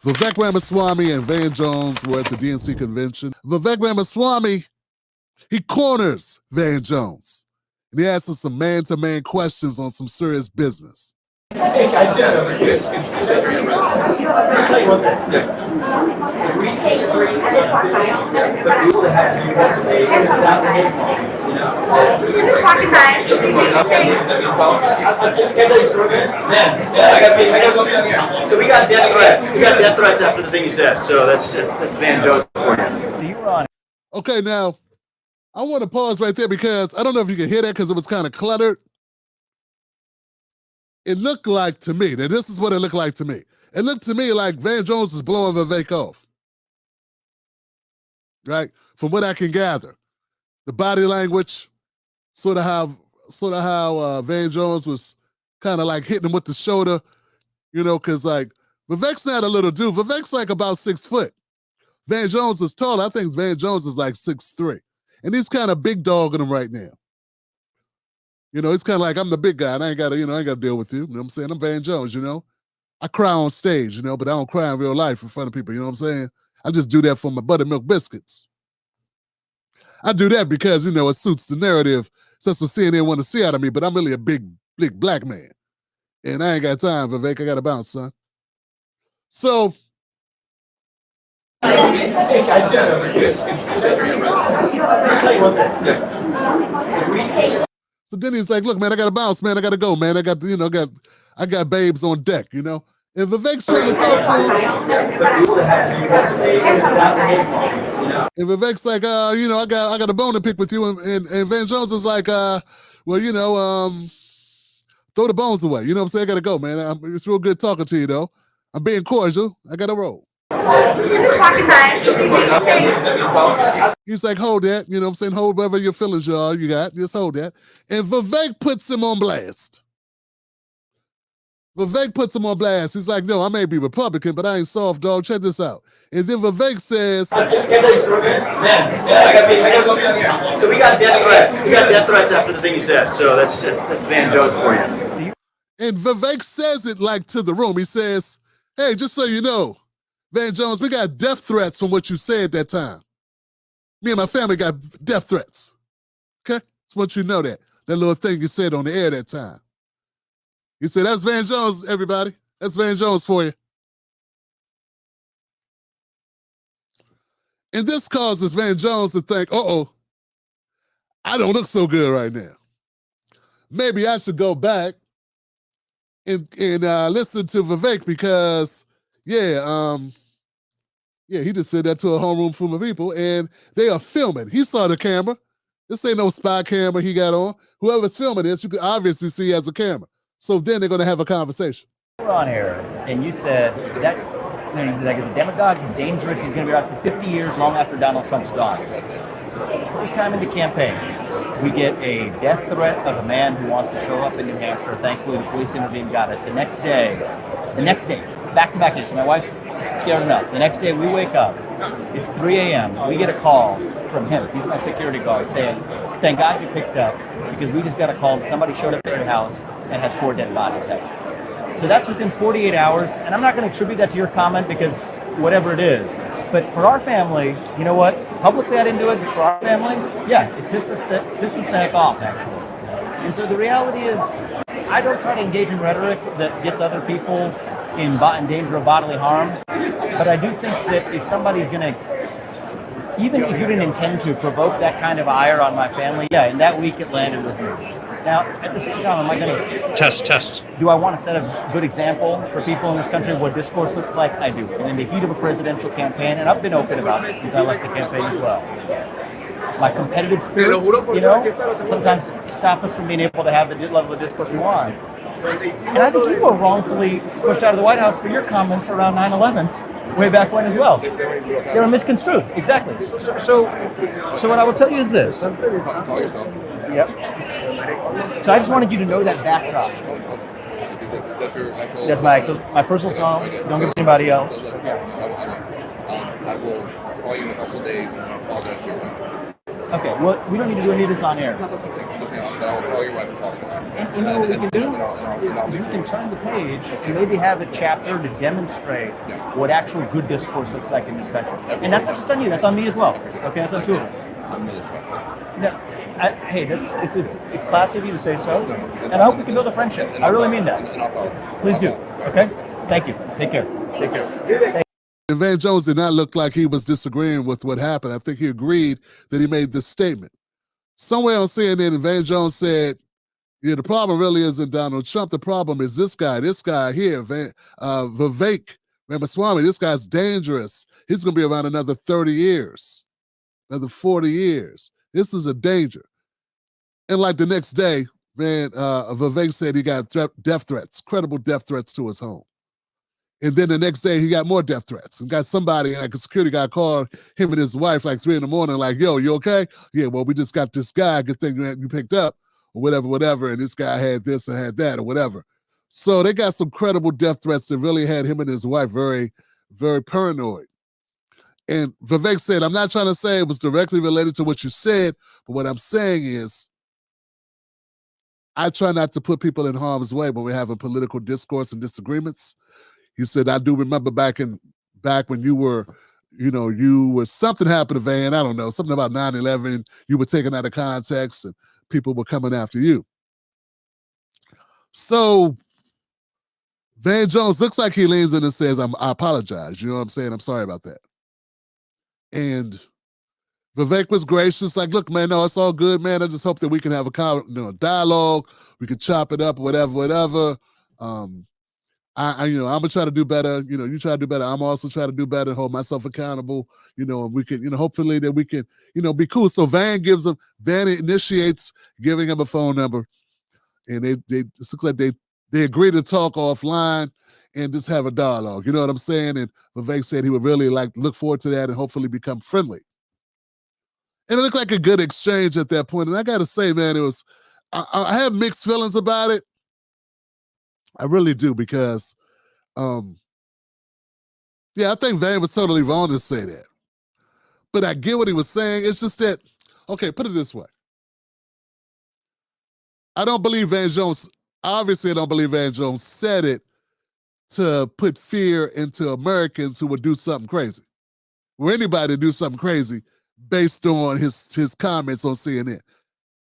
Vivek Ramaswamy and Van Jones were at the DNC convention. Vivek Ramaswamy, he corners Van Jones. And he asks him some man-to-man questions on some serious business. I did. I'll tell you one thing. If we disagree, but people that have to be without the hate, you know. I gotta go down here. So we got death threats. We got death threats after the thing you said. So that's Van Jones for you. Okay, now I want to pause right there because I don't know if you can hear that because it was kind of cluttered. It looked like to me, that this is what it looked like to me. It looked to me like Van Jones is blowing Vivek off. Right? From what I can gather. The body language, sort of how Van Jones was kind of like hitting him with the shoulder, you know, because like Vivek's not a little dude. Vivek's like about 6 foot. Van Jones is tall. I think Van Jones is like 6'3". And he's kind of big dogging him right now. You know, it's kind of like, I'm the big guy, and I ain't got to deal with you. You know what I'm saying? I'm Van Jones, you know? I cry on stage, you know, but I don't cry in real life in front of people, you know what I'm saying? I just do that for my buttermilk biscuits. I do that because, you know, it suits the narrative. That's what CNN want to see out of me, but I'm really a big black man. And I ain't got time, Vivek. I got to bounce, son. So... I'll tell you one thing. So then he's like, look, man, I got to bounce, man. I got to go, man. I got babes on deck, you know? And Vivek's trying to talk to him. And Vivek's like, I got a bone to pick with you. And Van Jones is like, throw the bones away. You know what I'm saying? I got to go, man. It's real good talking to you, though. I'm being cordial. I got to roll. He's like, hold that. You know what I'm saying? Hold whatever your feelings you got. Just hold that. And Vivek puts him on blast. He's like, no, I may be Republican, but I ain't soft, dog. Check this out. And then Vivek says... I gotta go down here. So we got death threats. We got death threats after the thing you said. So that's Van Jones for you. And Vivek says it like to the room. He says, hey, just so you know, Van Jones, we got death threats from what you said that time. Me and my family got death threats. Okay? Just want you to know that. That little thing you said on the air that time. He said, that's Van Jones, everybody. That's Van Jones for you. And this causes Van Jones to think, I don't look so good right now. Maybe I should go back and listen to Vivek because, he just said that to a homeroom full of people, and they are filming. He saw the camera. This ain't no spy camera he got on. Whoever's filming this, you can obviously see he has a camera. So then they're going to have a conversation. We're on air, and you said that he's a demagogue, he's dangerous, he's going to be around for 50 years, long after Donald Trump's gone. So the first time in the campaign, we get a death threat of a man who wants to show up in New Hampshire. Thankfully, the police intervened, got it. The next day, back-to-back days, so my wife's scared enough. The next day, we wake up, it's 3 a.m., we get a call from him. He's my security guard saying, thank God you picked up, because we just got a call that somebody showed up at your house and has 4 dead bodies. So that's within 48 hours, and I'm not going to attribute that to your comment because whatever it is. But for our family, you know what? Publicly I didn't do it, but for our family, it pissed us the heck off, actually. And so the reality is, I don't try to engage in rhetoric that gets other people in danger of bodily harm, but I do think that if somebody's going to, even if you didn't intend to provoke that kind of ire on my family, in that week it landed with me. Now, at the same time, am I going to... Test. Do I want to set a good example for people in this country of what discourse looks like? I do. And in the heat of a presidential campaign, and I've been open about it since I left the campaign as well. My competitive spirits, sometimes stop us from being able to have the level of discourse we want. And I think you were wrongfully pushed out of the White House for your comments around 9/11. Way back when as well. They were misconstrued. Exactly. So what I will tell you is this. Yep. So I just wanted you to know that backdrop. That's my personal song. Don't give it to anybody else. I will call you in a couple of days and apologize to you. Okay. Well, we don't need to do any of this on air. That's okay. But I will call your wife and call me. And you know what we can do is we can turn the page and maybe have a chapter to demonstrate what actual good discourse looks like in this country. And that's not just on you; that's on me as well. Okay, that's on two of us. I'm really sorry. No, hey, it's classy of you to say so, and I hope we can build a friendship. I really mean that. Please do. Okay. Thank you. Take care. Take care. And Van Jones did not look like he was disagreeing with what happened. I think he agreed that he made this statement. Somewhere on CNN, Van Jones said, yeah, the problem really isn't Donald Trump. The problem is this guy here, Vivek Ramaswamy. This guy's dangerous. He's going to be around another 30 years, another 40 years. This is a danger. And like the next day, Vivek said he got death threats, credible death threats to his home. And then the next day, he got more death threats and got somebody, like a security guy, called him and his wife like 3 a.m, like, yo, you okay? Yeah, well, we just got this guy, good thing you picked up, or whatever, and this guy had this and had that, or whatever. So they got some credible death threats that really had him and his wife very, very paranoid. And Vivek said, I'm not trying to say it was directly related to what you said, but what I'm saying is, I try not to put people in harm's way when we're having political discourse and disagreements. He said, I do remember back when you were something happened to Van, I don't know, something about 9/11, you were taken out of context and people were coming after you. So Van Jones looks like he leans in and says, I apologize. You know what I'm saying? I'm sorry about that. And Vivek was gracious, like, look, man, no, it's all good, man. I just hope that we can have a dialogue. We can chop it up, whatever. I'm gonna try to do better. You try to do better. I'm also trying to do better, hold myself accountable. And we can, hopefully that we can, be cool. So Van initiates giving him a phone number, and it looks like they agree to talk offline and just have a dialogue. You know what I'm saying? And Vivek said he would really look forward to that and hopefully become friendly. And it looked like a good exchange at that point. And I got to say, man, I have mixed feelings about it. I really do, because, I think Van was totally wrong to say that. But I get what he was saying. It's just that, okay, put it this way. I don't believe Van Jones, obviously I don't believe Van Jones said it to put fear into Americans who would do something crazy. Or anybody do something crazy based on his comments on CNN.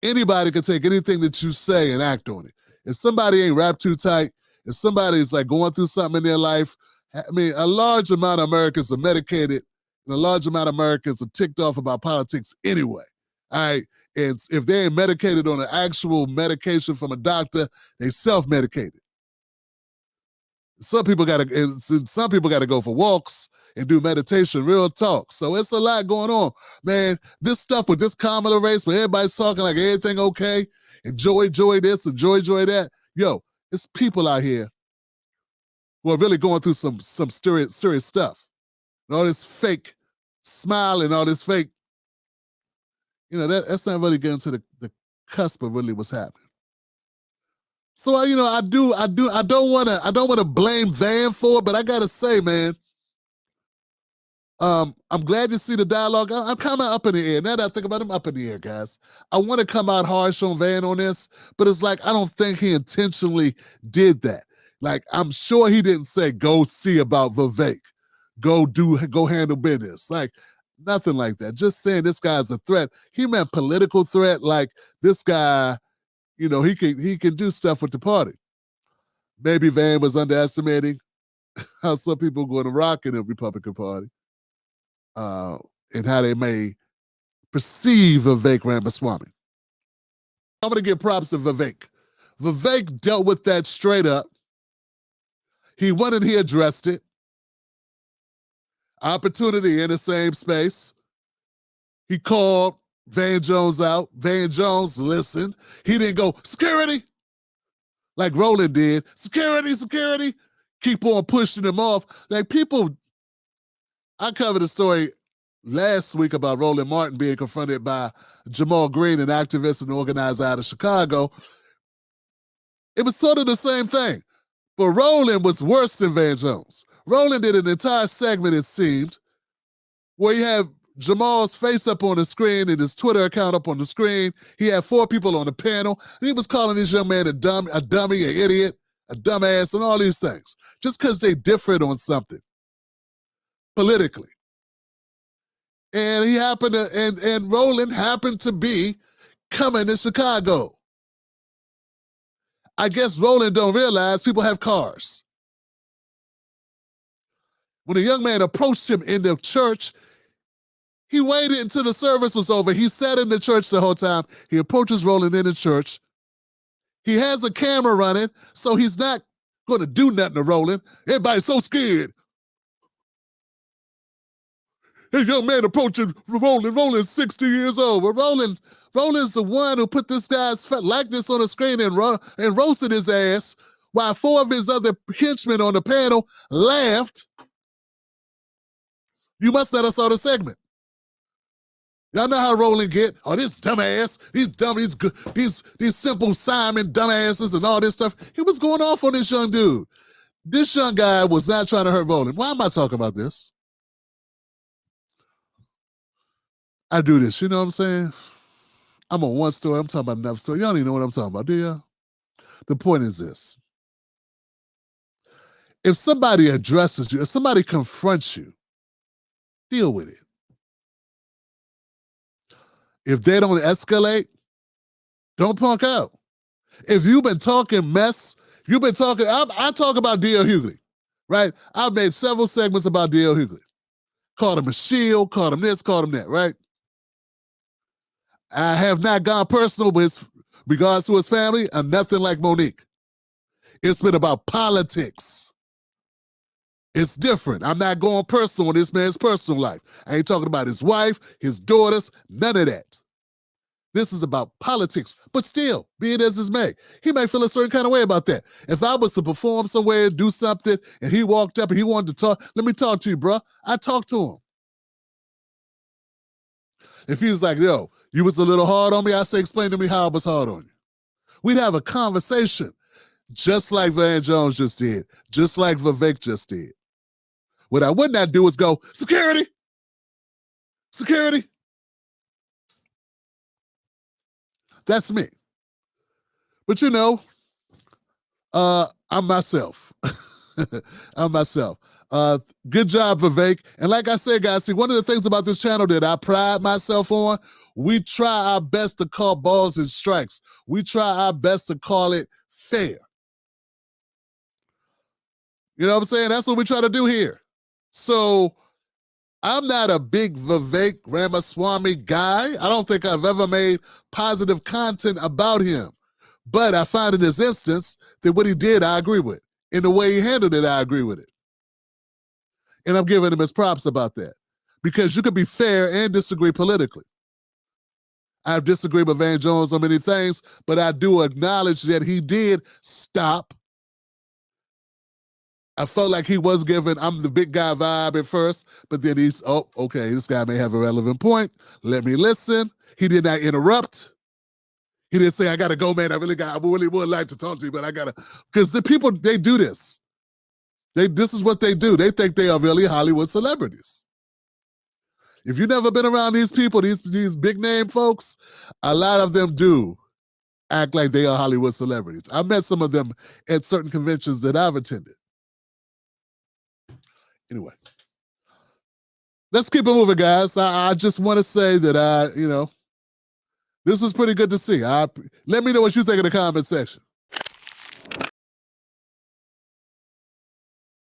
Anybody can take anything that you say and act on it. If somebody ain't wrapped too tight, if somebody's going through something in their life, I mean, a large amount of Americans are medicated, and a large amount of Americans are ticked off about politics anyway. All right. And if they ain't medicated on an actual medication from a doctor, they self-medicated. Some people gotta go for walks and do meditation, real talk. So it's a lot going on. Man, this stuff with this Kamala race, where everybody's talking like everything okay, enjoy this, enjoy that. Yo, it's people out here who are really going through some serious stuff. And all this fake smile and all this fake, that's not really getting to the cusp of really what's happening. So I don't want to blame Van for it, but I gotta say, man, I'm glad to see the dialogue. I'm kind of up in the air. Now that I think about it, I'm up in the air, guys. I want to come out harsh on Van on this, but it's like I don't think he intentionally did that. Like, I'm sure he didn't say, go see about Vivek. Go handle business. Like, nothing like that. Just saying this guy's a threat. He meant political threat, like this guy, he can do stuff with the party. Maybe Van was underestimating how some people are going to rock in the Republican Party. And how they may perceive Vivek Ramaswamy. I'm going to give props to Vivek. Vivek dealt with that straight up. He went and he addressed it. Opportunity in the same space. He called Van Jones out. Van Jones listened. He didn't go, security, like Roland did. Security. Keep on pushing him off. Like, people, I covered a story last week about Roland Martin being confronted by Jamal Green, an activist and organizer out of Chicago. It was sort of the same thing, but Roland was worse than Van Jones. Roland did an entire segment, it seemed, where you have Jamal's face up on the screen and his Twitter account up on the screen. He had 4 people on the panel. And he was calling this young man a dummy, an idiot, a dumbass, and all these things. Just because they differed on something politically. And he happened to, and Roland happened to be coming to Chicago. I guess Roland don't realize people have cars. When a young man approached him in the church, he waited until the service was over. He sat in the church the whole time. He approaches Roland in the church. He has a camera running, so he's not going to do nothing to Roland. Everybody's so scared. A young man approaching Roland. Roland's 60 years old. But Roland's the one who put this guy's likeness on the screen and roasted his ass while 4 of his other henchmen on the panel laughed. You must not have saw the segment. Y'all know how Roland get. Oh, this dumbass, these simple Simon dumbasses and all this stuff. He was going off on this young dude. This young guy was not trying to hurt Roland. Why am I talking about this? I do this, you know what I'm saying? I'm on one story, I'm talking about another story. Y'all don't even know what I'm talking about, do y'all? The point is this. If somebody addresses you, if somebody confronts you, deal with it. If they don't escalate, don't punk out. If you've been talking mess, you've been talking, I talk about D.L. Hughley, right? I've made several segments about D.L. Hughley. Called him a shield, called him this, called him that, right? I have not gone personal with regards to his family. I'm nothing like Monique. It's been about politics. It's different. I'm not going personal on this man's personal life. I ain't talking about his wife, his daughters, none of that. This is about politics, but still, be it as it may, he may feel a certain kind of way about that. If I was to perform somewhere, do something, and he walked up and he wanted to talk, let me talk to you, bro. I talked to him. If he was like, yo, you was a little hard on me, I say, explain to me how I was hard on you. We'd have a conversation, just like Van Jones just did, just like Vivek just did. What I would not do is go, security, security. That's me. But you know, I'm myself. I'm myself. Good job, Vivek. And like I said, guys, see, one of the things about this channel that I pride myself on, we try our best to call balls and strikes. We try our best to call it fair. You know what I'm saying? That's what we try to do here. So I'm not a big Vivek Ramaswamy guy. I don't think I've ever made positive content about him. But I find in this instance that what he did, I agree with. In the way he handled it, I agree with it. And I'm giving him his props about that. Because you could be fair and disagree politically. I've disagreed with Van Jones on many things, but I do acknowledge that he did stop. I felt like he was giving, I'm the big guy vibe at first, but then he's, oh, okay, this guy may have a relevant point. Let me listen. He did not interrupt. He didn't say, I got to go, man. I really would like to talk to you, but I got to, because the people, they do this. This is what they do. They think they are really Hollywood celebrities. If you've never been around these people, these big name folks, a lot of them do act like they are Hollywood celebrities. I met some of them at certain conventions that I've attended. Anyway, let's keep it moving, guys. I just want to say that this was pretty good to see. Let me know what you think in the comment section.